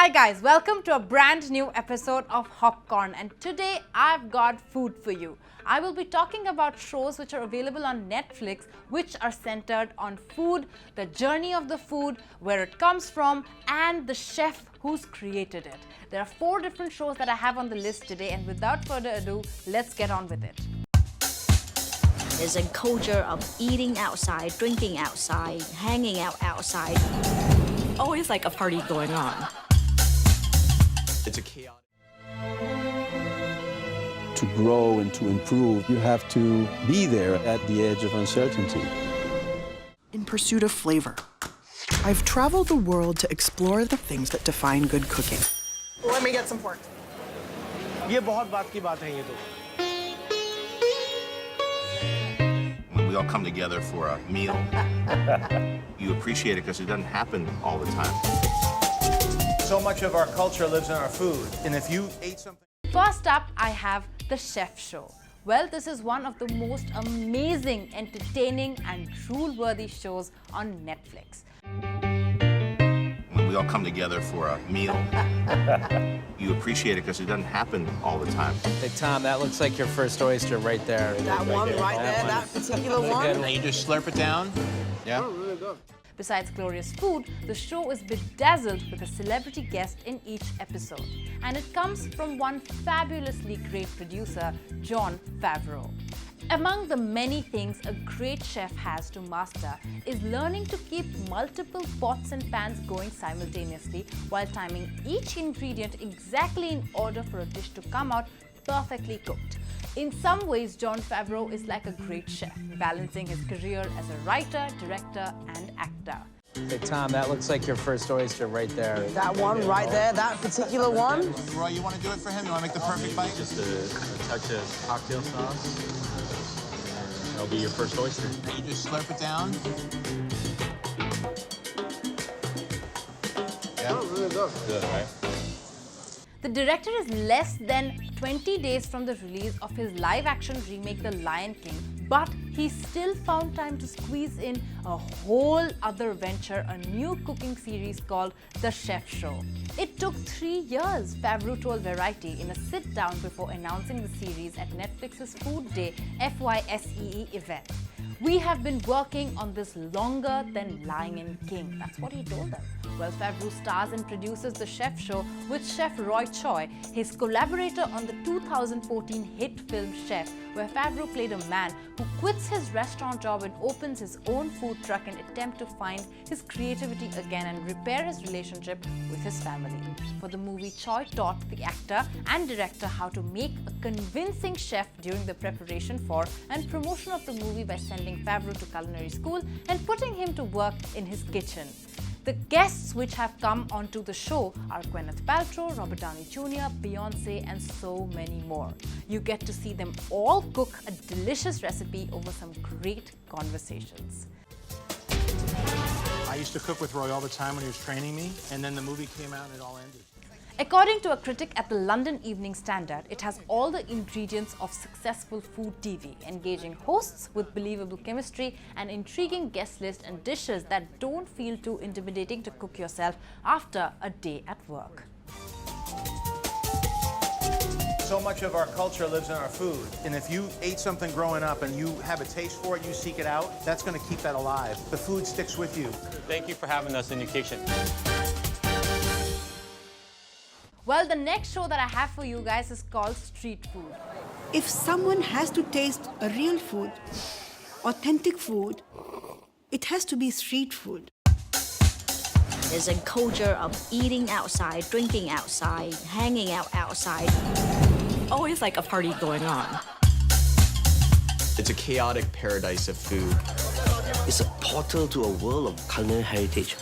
Hi guys, welcome to a brand new episode of HopCorn, and today I've got food for you. I will be talking about shows which are available on Netflix which are centered on food, the journey of the food, where it comes from, and the chef who's created it. There are 4 different shows that I have on the list today, and without further ado, let's get on with it. There's a culture of eating outside, drinking outside, hanging out outside. Always like a party going on. It's a chaotic. To grow and to improve, you have to be there at the edge of uncertainty. In pursuit of flavor, I've traveled the world to explore the things that define good cooking. Let me get some pork. ये बहुत बात की बात है ये तो. When we all come together for a meal, you appreciate it because it doesn't happen all the time. So much of our culture lives in our food, and if you ate something. First up, I have The Chef Show. Well, this is one of the most amazing, entertaining and drool-worthy shows on Netflix. When we all come together for a meal, you appreciate it because it doesn't happen all the time. Hey, Tom, that looks like your first oyster right there. That one right there, that particular one. Now you just slurp it down. Yeah. Oh, really good. Besides glorious food, the show is bedazzled with a celebrity guest in each episode. And it comes from one fabulously great producer, Jon Favreau. Among the many things a great chef has to master is learning to keep multiple pots and pans going simultaneously while timing each ingredient exactly in order for a dish to come out perfectly cooked. In some ways, Jon Favreau is like a great chef, balancing his career as a writer, director, and actor. Hey, Tom, that looks like your first oyster right there. That one right there, that particular one. Roy, you want to do it for him? You want to make the perfect bite? Just a touch of cocktail sauce. That'll be your first oyster. You just slurp it down. Yeah. Oh, really good. Good, right? The director is less than 20 days from the release of his live-action remake The Lion King, but he still found time to squeeze in a whole other venture, a new cooking series called The Chef Show. It took 3 years, Favreau told Variety in a sit-down before announcing the series at Netflix's Food Day FYSEE event. "We have been working on this longer than Lion King." That's what he told them. Well, Favreau stars and produces The Chef Show with Chef Roy Choi, his collaborator on the 2014 hit film Chef, where Favreau played a man who quits his restaurant job and opens his own food truck in an attempt to find his creativity again and repair his relationship with his family. For the movie, Choi taught the actor and director how to make a convincing chef during the preparation for and promotion of the movie by sending Favreau to culinary school and putting him to work in his kitchen. The guests which have come onto the show are Gwyneth Paltrow, Robert Downey Jr., Beyonce, and so many more. You get to see them all cook a delicious recipe over some great conversations. I used to cook with Roy all the time when he was training me, and then the movie came out and it all ended. According to a critic at the London Evening Standard, it has all the ingredients of successful food TV, engaging hosts with believable chemistry, an intriguing guest list, and dishes that don't feel too intimidating to cook yourself after a day at work. So much of our culture lives in our food, and if you ate something growing up and you have a taste for it, you seek it out, that's going to keep that alive. The food sticks with you. Thank you for having us in your kitchen. Well, the next show that I have for you guys is called Street Food. If someone has to taste a real food, authentic food, it has to be street food. There's a culture of eating outside, drinking outside, hanging out outside. Always like a party going on. It's a chaotic paradise of food. It's a portal to a world of culinary heritage.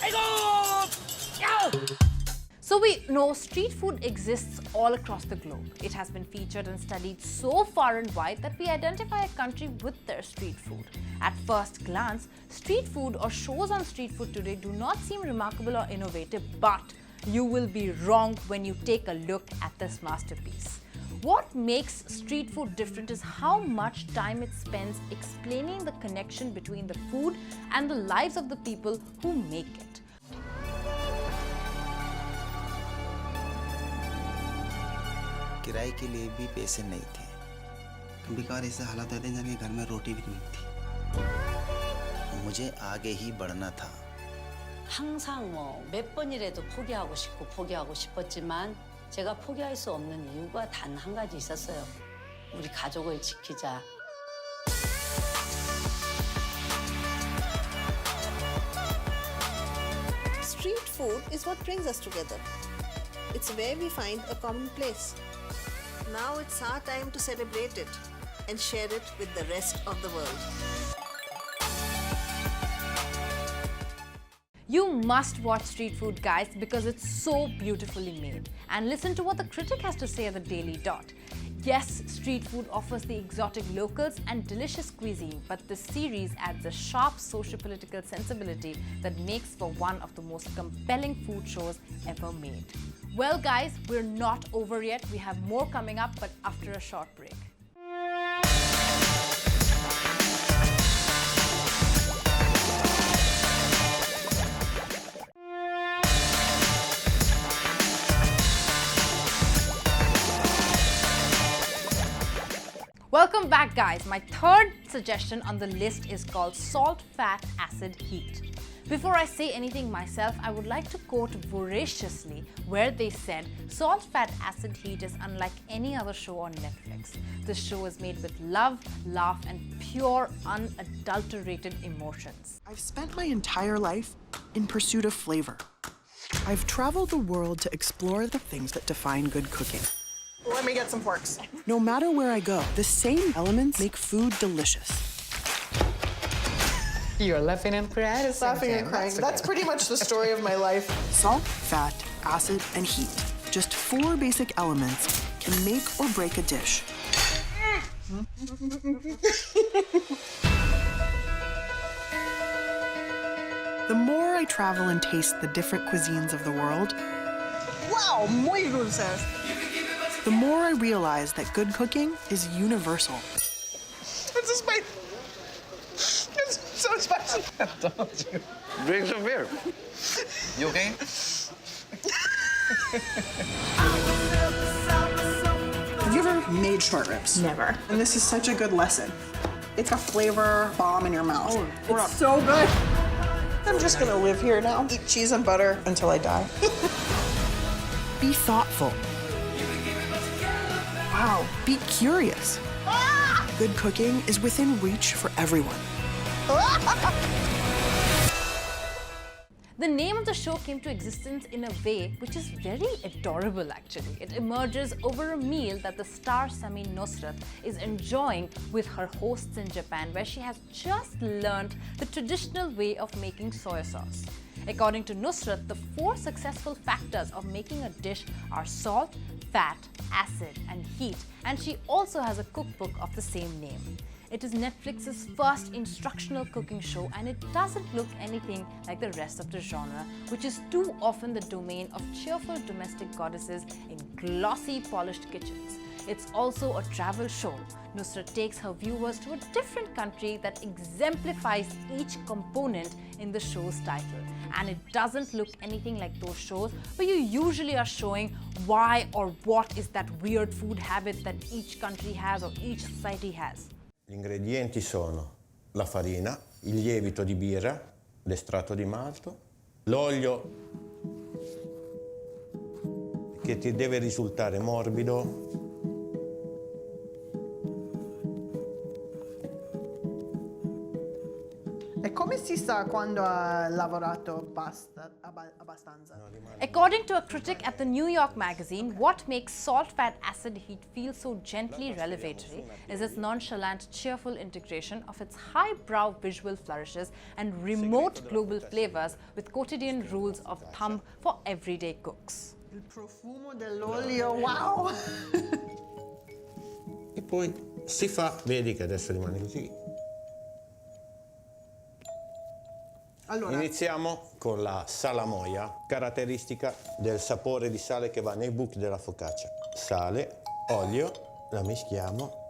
So we know street food exists all across the globe. It has been featured and studied so far and wide that we identify a country with their street food. At first glance, street food or shows on street food today do not seem remarkable or innovative, but you will be wrong when you take a look at this masterpiece. What makes street food different is how much time it spends explaining the connection between the food and the lives of the people who make it. किराए के लिए भी पैसे नहीं थे। कभी कभार ऐसे हालात होते हैं जहाँ घर में रोटी भी नहीं मिलती। मुझे आगे ही बढ़ना था। 항상 몇 번이라도 포기하고 싶었지만 제가 포기할 수 없는 이유가 단 한 가지 있었어요. 우리 가족을 지키자. Street food is what brings us together. It's where we find a common place. Now it's our time to celebrate it and share it with the rest of the world. You must watch Street Food, guys, because it's so beautifully made. And listen to what the critic has to say at the Daily Dot. Yes, Street Food offers the exotic locals and delicious cuisine, but this series adds a sharp socio-political sensibility that makes for one of the most compelling food shows ever made. Well, guys, we're not over yet. We have more coming up, but after a short break. Welcome back, guys. My third suggestion on the list is called Salt, Fat, Acid, Heat. Before I say anything myself, I would like to quote voraciously where they said, Salt, Fat, Acid, Heat is unlike any other show on Netflix. This show is made with love, laugh, and pure, unadulterated emotions. I've spent my entire life in pursuit of flavor. I've traveled the world to explore the things that define good cooking. Let me get some forks. No matter where I go, the same elements make food delicious. You're laughing and crying. Laughing and crying. That's pretty much the story of my life. Salt, fat, acid, and heat. Just 4 basic elements can make or break a dish. The more I travel and taste the different cuisines of the world, wow, muy dulces. The more I realize that good cooking is universal. This is my... It's so spicy. Don't you? Drink some beer. You okay? Have you ever made short ribs? Never. And this is such a good lesson. It's a flavor bomb in your mouth. Oh, it's so good. I'm just gonna live here now, eat cheese and butter until I die. Be thoughtful. Wow, be curious. Good cooking is within reach for everyone. The name of the show came to existence in a way which is very adorable, actually. It emerges over a meal that the star Samin Nosrat is enjoying with her hosts in Japan, where she has just learned the traditional way of making soy sauce. According to Nusrat, the 4 successful factors of making a dish are salt, fat, acid, and heat, and she also has a cookbook of the same name. It is Netflix's first instructional cooking show, and it doesn't look anything like the rest of the genre, which is too often the domain of cheerful domestic goddesses in glossy, polished kitchens. It's also a travel show. Nusrat takes her viewers to a different country that exemplifies each component in the show's title. And it doesn't look anything like those shows where you usually are showing why or what is that weird food habit that each country has or each society has. Gli ingredienti sono la farina, il lievito di birra, l'estratto di malto, l'olio che ti deve risultare morbido. E come si sa quando ha lavorato abbastanza? According to a critic at the New York Magazine, what makes Salt, Fat, Acid, Heat feel so gently revelatory is its nonchalant, cheerful integration of its highbrow visual flourishes and remote global flavors with quotidian rules of thumb for everyday cooks. Il profumo dell'olio, wow! E poi si fa, vedi che adesso rimane così. Allora. Iniziamo con la salamoia, caratteristica del sapore di sale che va nei buchi della focaccia. Sale, olio, la mischiamo.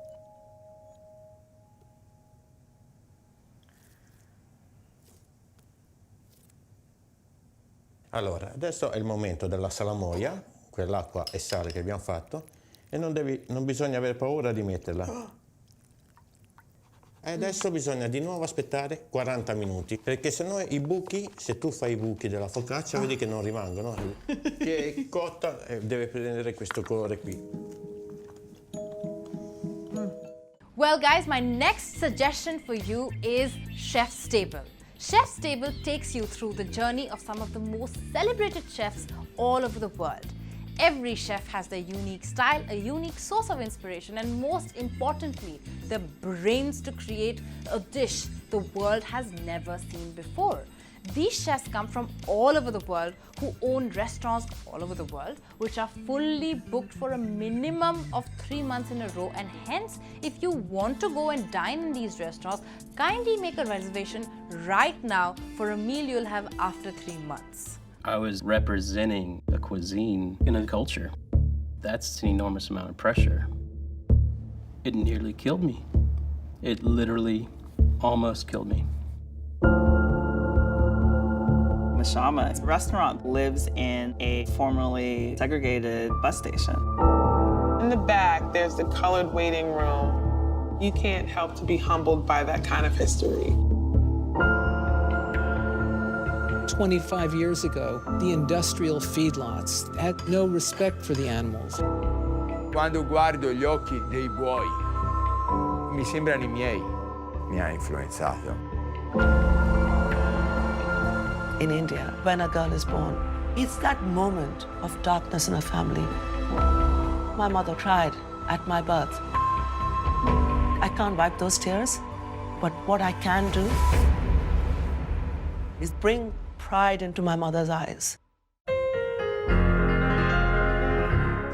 Allora, adesso è il momento della salamoia, quell'acqua e sale che abbiamo fatto, e non bisogna avere paura di metterla. E adesso bisogna di nuovo aspettare 40 minuti, perché se no i buchi, se tu fai i buchi della focaccia, vedi che non rimangono. Che è cotta deve prendere questo colore qui. Well, guys, my next suggestion for you is Chef's Table. Chef's Table takes you through the journey of some of the most celebrated chefs all over the world. Every chef has their unique style, a unique source of inspiration, and most importantly, the brains to create a dish the world has never seen before. These chefs come from all over the world who own restaurants all over the world, which are fully booked for a minimum of 3 months in a row. And hence, if you want to go and dine in these restaurants, kindly make a reservation right now for a meal you'll have after 3 months. I was representing a cuisine in a culture. That's an enormous amount of pressure. It nearly killed me. It literally almost killed me. Mashama's restaurant lives in a formerly segregated bus station. In the back, there's the colored waiting room. You can't help to be humbled by that kind of history. 25 years ago, the industrial feedlots had no respect for the animals. Quando guardo gli occhi dei buoi, mi sembrano I miei. Mi ha influenzato. In India, when a girl is born, it's that moment of darkness in a family. My mother cried at my birth. I can't wipe those tears, but what I can do is bring pride into my mother's eyes.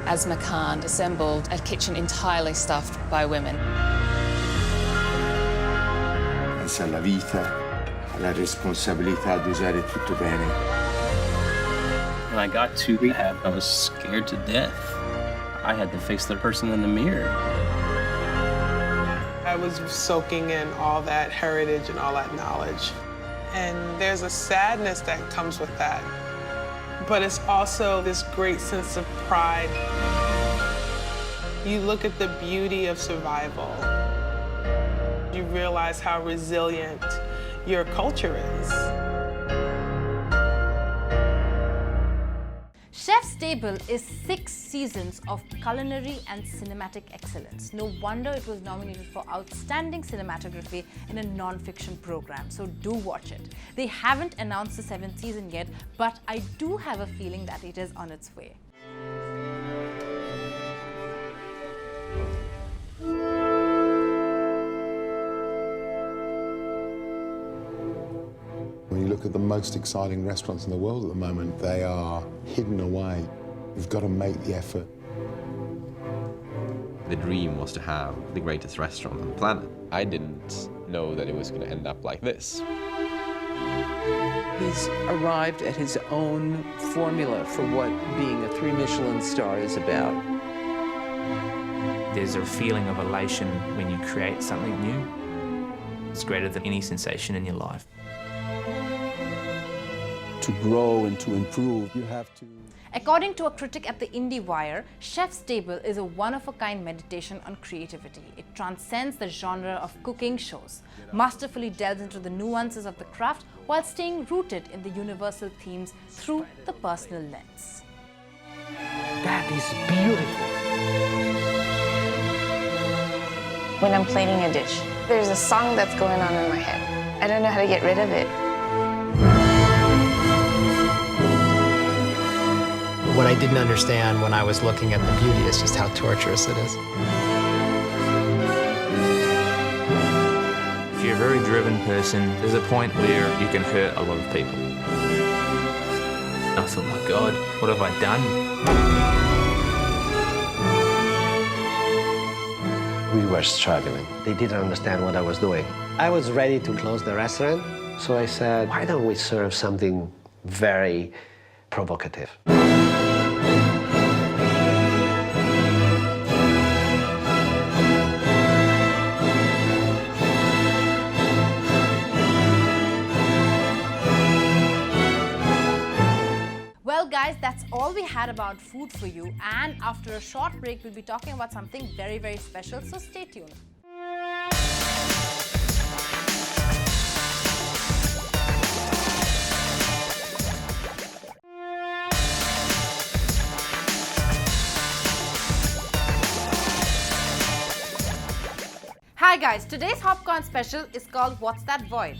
Asma Khan assembled a kitchen entirely stuffed by women. Pensa alla vita, alla responsabilità di usare tutto bene. When I got to rehab, I was scared to death. I had to face the person in the mirror. I was soaking in all that heritage and all that knowledge. And there's a sadness that comes with that. But it's also this great sense of pride. You look at the beauty of survival. You realize how resilient your culture is. Chef's Table is 6 seasons of culinary and cinematic excellence. No wonder it was nominated for Outstanding Cinematography in a non-fiction program, so do watch it. They haven't announced the 7th season yet, but I do have a feeling that it is on its way. When you look at the most exciting restaurants in the world at the moment, they are hidden away. You've got to make the effort. The dream was to have the greatest restaurant on the planet. I didn't know that it was going to end up like this. He's arrived at his own formula for what being a 3 Michelin star is about. There's a feeling of elation when you create something new. It's greater than any sensation in your life. To grow and to improve, you have to... According to a critic at the IndieWire, Chef's Table is a one-of-a-kind meditation on creativity. It transcends the genre of cooking shows, masterfully delves into the nuances of the craft while staying rooted in the universal themes through the personal lens. That is beautiful. When I'm plating a dish, there's a song that's going on in my head. I don't know how to get rid of it. What I didn't understand when I was looking at the beauty is just how torturous it is. If you're a very driven person, there's a point where you can hurt a lot of people. I thought, my God, what have I done? We were struggling. They didn't understand what I was doing. I was ready to close the restaurant, so I said, why don't we serve something very provocative? Well guys, that's all we had about food for you, and after a short break, we'll be talking about something very, very special, so stay tuned. Hi guys, today's HopCorn special is called What's That Void?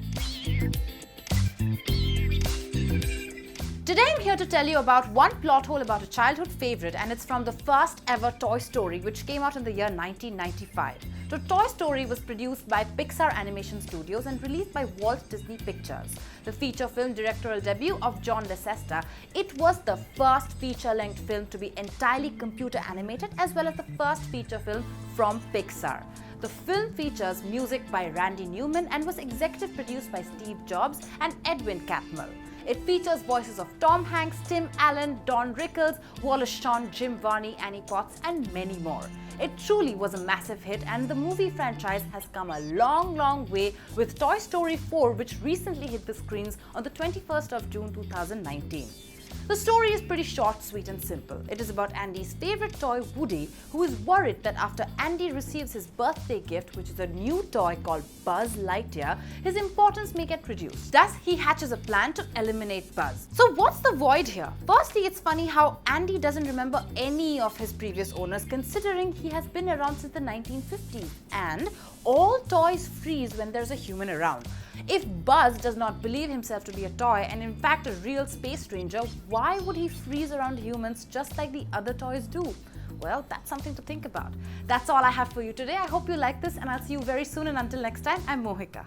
Today I'm here to tell you about one plot hole about a childhood favorite, and it's from the first ever Toy Story, which came out in the year 1995. So Toy Story was produced by Pixar Animation Studios and released by Walt Disney Pictures. The feature film directorial debut of John Lasseter, it was the first feature-length film to be entirely computer animated, as well as the first feature film from Pixar. The film features music by Randy Newman and was executive produced by Steve Jobs and Edwin Catmull. It features voices of Tom Hanks, Tim Allen, Don Rickles, Wallace Shawn, Jim Varney, Annie Potts, and many more. It truly was a massive hit, and the movie franchise has come a long, long way with Toy Story 4, which recently hit the screens on the 21st of June 2019. The story is pretty short, sweet and simple. It is about Andy's favorite toy, Woody, who is worried that after Andy receives his birthday gift, which is a new toy called Buzz Lightyear, his importance may get reduced. Thus, he hatches a plan to eliminate Buzz. So what's the void here? Firstly, it's funny how Andy doesn't remember any of his previous owners, considering he has been around since the 1950s. And all toys freeze when there's a human around. If Buzz does not believe himself to be a toy and in fact a real space ranger, why would he freeze around humans just like the other toys do? Well, that's something to think about. That's all I have for you today. I hope you like this, and I'll see you very soon, and until next time, I'm Mohika.